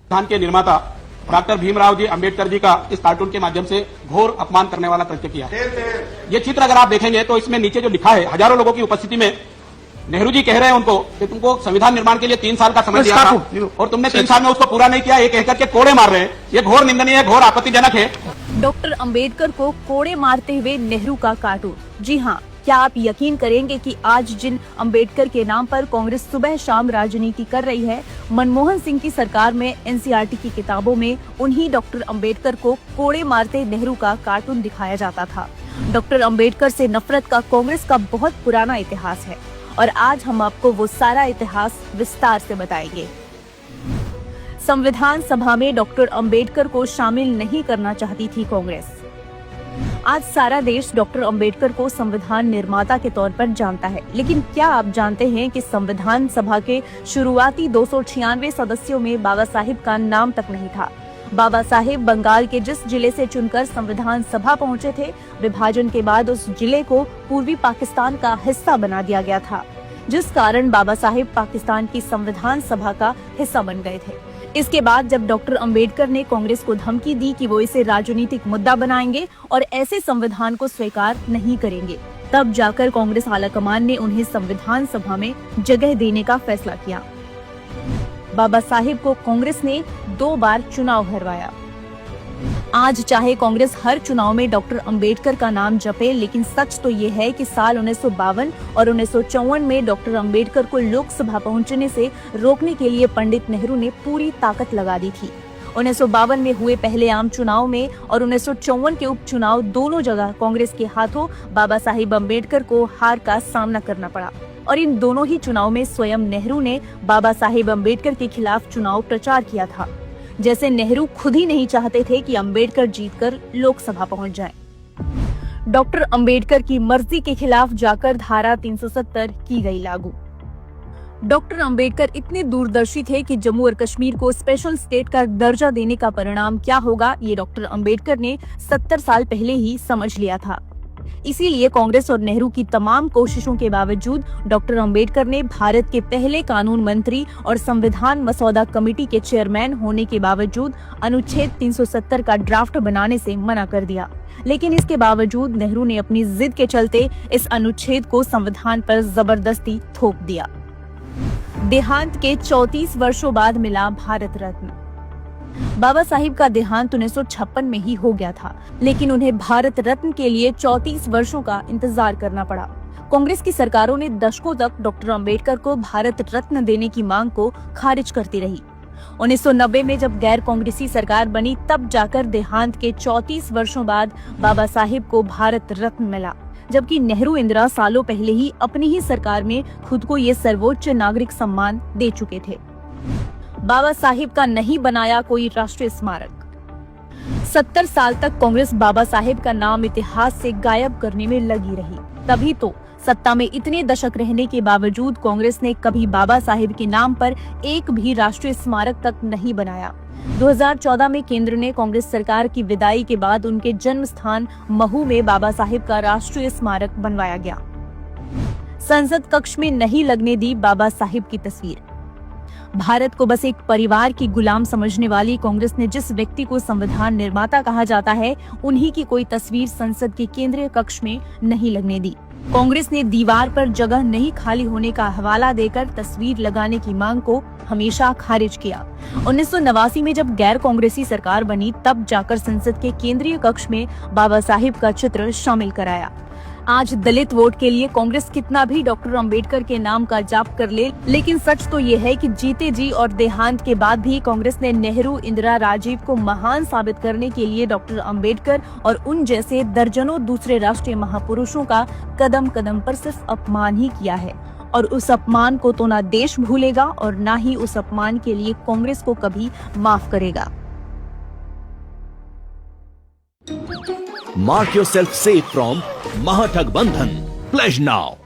संविधान के निर्माता डॉक्टर भीमराव जी अंबेडकर जी का इस कार्टून के माध्यम से घोर अपमान करने वाला कृत्य किया। ये चित्र अगर आप देखेंगे तो इसमें नीचे जो लिखा है, हजारों लोगों की उपस्थिति में नेहरू जी कह रहे हैं उनको कि तुमको संविधान निर्माण के लिए 3 साल का समय दिया था और तुमने 3 साल में उसको पूरा नहीं किया, ये कहकर के कोड़े मार रहे हैं। ये घोर निंदनीय है, घोर आपत्तिजनक है। डॉक्टर अंबेडकर को कोड़े मारते हुए नेहरू का कार्टून। जी हाँ, क्या आप यकीन करेंगे कि आज जिन अंबेडकर के नाम पर कांग्रेस सुबह शाम राजनीति कर रही है, मनमोहन सिंह की सरकार में एनसीईआरटी की किताबों में उन्हीं डॉक्टर अंबेडकर को कोड़े मारते नेहरू का कार्टून दिखाया जाता था। डॉक्टर अंबेडकर से नफरत का कांग्रेस का बहुत पुराना इतिहास है और आज हम आपको वो सारा इतिहास विस्तार से बताएंगे। संविधान सभा में डॉक्टर अंबेडकर को शामिल नहीं करना चाहती थी कांग्रेस। आज सारा देश डॉक्टर अंबेडकर को संविधान निर्माता के तौर पर जानता है, लेकिन क्या आप जानते हैं कि संविधान सभा के शुरुआती 296 सदस्यों में बाबा साहिब का नाम तक नहीं था। बाबा साहिब बंगाल के जिस जिले से चुनकर संविधान सभा पहुंचे थे, विभाजन के बाद उस जिले को पूर्वी पाकिस्तान का हिस्सा बना दिया गया था, जिस कारण बाबा साहिब पाकिस्तान की संविधान सभा का हिस्सा बन गए थे। इसके बाद जब डॉक्टर अंबेडकर ने कांग्रेस को धमकी दी कि वो इसे राजनीतिक मुद्दा बनाएंगे और ऐसे संविधान को स्वीकार नहीं करेंगे, तब जाकर कांग्रेस आलाकमान ने उन्हें संविधान सभा में जगह देने का फैसला किया। बाबा साहिब को कांग्रेस ने 2 बार चुनाव हरवाया। आज चाहे कांग्रेस हर चुनाव में डॉक्टर अंबेडकर का नाम जपे, लेकिन सच तो ये है कि साल 1952 और 1954 में डॉक्टर अंबेडकर को लोकसभा पहुंचने से रोकने के लिए पंडित नेहरू ने पूरी ताकत लगा दी थी। 1952 में हुए पहले आम चुनाव में और 1954 के उपचुनाव, दोनों जगह कांग्रेस के हाथों बाबा साहिब अंबेडकर को हार का सामना करना पड़ा और इन दोनों ही चुनाव में स्वयं नेहरू ने बाबा साहिब अंबेडकर के खिलाफ चुनाव प्रचार किया था, जैसे नेहरू खुद ही नहीं चाहते थे कि अंबेडकर जीतकर लोकसभा पहुंच जाएं। डॉक्टर अंबेडकर की मर्जी के खिलाफ जाकर धारा 370 की गई लागू। डॉक्टर अंबेडकर इतने दूरदर्शी थे कि जम्मू और कश्मीर को स्पेशल स्टेट का दर्जा देने का परिणाम क्या होगा, ये डॉक्टर अंबेडकर ने 70 साल पहले ही समझ लिया था। इसीलिए कांग्रेस और नेहरू की तमाम कोशिशों के बावजूद डॉक्टर अंबेडकर ने भारत के पहले कानून मंत्री और संविधान मसौदा कमेटी के चेयरमैन होने के बावजूद अनुच्छेद 370 का ड्राफ्ट बनाने से मना कर दिया। लेकिन इसके बावजूद नेहरू ने अपनी जिद के चलते इस अनुच्छेद को संविधान पर जबरदस्ती थोप दिया। देहांत के 34 वर्षों बाद मिला भारत रत्न। बाबा साहिब का देहांत 1956 में ही हो गया था, लेकिन उन्हें भारत रत्न के लिए 34 वर्षों का इंतजार करना पड़ा। कांग्रेस की सरकारों ने दशकों तक डॉक्टर अंबेडकर को भारत रत्न देने की मांग को खारिज करती रही। 1990 में जब गैर कांग्रेसी सरकार बनी, तब जाकर देहांत के 34 वर्षों बाद बाबा साहिब को भारत रत्न मिला, जबकि नेहरू इंदिरा सालों पहले ही अपनी ही सरकार में खुद को ये सर्वोच्च नागरिक सम्मान दे चुके थे। बाबा साहिब का नहीं बनाया कोई राष्ट्रीय स्मारक। 70 साल तक कांग्रेस बाबा साहिब का नाम इतिहास से गायब करने में लगी रही। तभी तो सत्ता में इतने दशक रहने के बावजूद कांग्रेस ने कभी बाबा साहिब के नाम पर एक भी राष्ट्रीय स्मारक तक नहीं बनाया। 2014 में केंद्र ने कांग्रेस सरकार की विदाई के बाद उनके जन्म स्थान महू में बाबा साहिब का राष्ट्रीय स्मारक बनवाया गया। संसद कक्ष में नहीं लगने दी बाबा साहिब की तस्वीर। भारत को बस एक परिवार की गुलाम समझने वाली कांग्रेस ने जिस व्यक्ति को संविधान निर्माता कहा जाता है, उन्हीं की कोई तस्वीर संसद के केंद्रीय कक्ष में नहीं लगने दी। कांग्रेस ने दीवार पर जगह नहीं खाली होने का हवाला देकर तस्वीर लगाने की मांग को हमेशा खारिज किया। 1989 में जब गैर कांग्रेसी सरकार बनी, तब जाकर संसद के केंद्रीय कक्ष में बाबा साहिब का चित्र शामिल कराया। आज दलित वोट के लिए कांग्रेस कितना भी डॉक्टर अंबेडकर के नाम का जाप कर ले, लेकिन सच तो ये है कि जीते जी और देहांत के बाद भी कांग्रेस ने नेहरू, इंदिरा, राजीव को महान साबित करने के लिए डॉक्टर अंबेडकर और उन जैसे दर्जनों दूसरे राष्ट्रीय महापुरुषों का कदम कदम पर सिर्फ अपमान ही किया है। और उस अपमान को तो ना देश भूलेगा और ना ही उस अपमान के लिए कांग्रेस को कभी माफ करेगा। Mark yourself safe from Mahatagabandhan. Pledge now.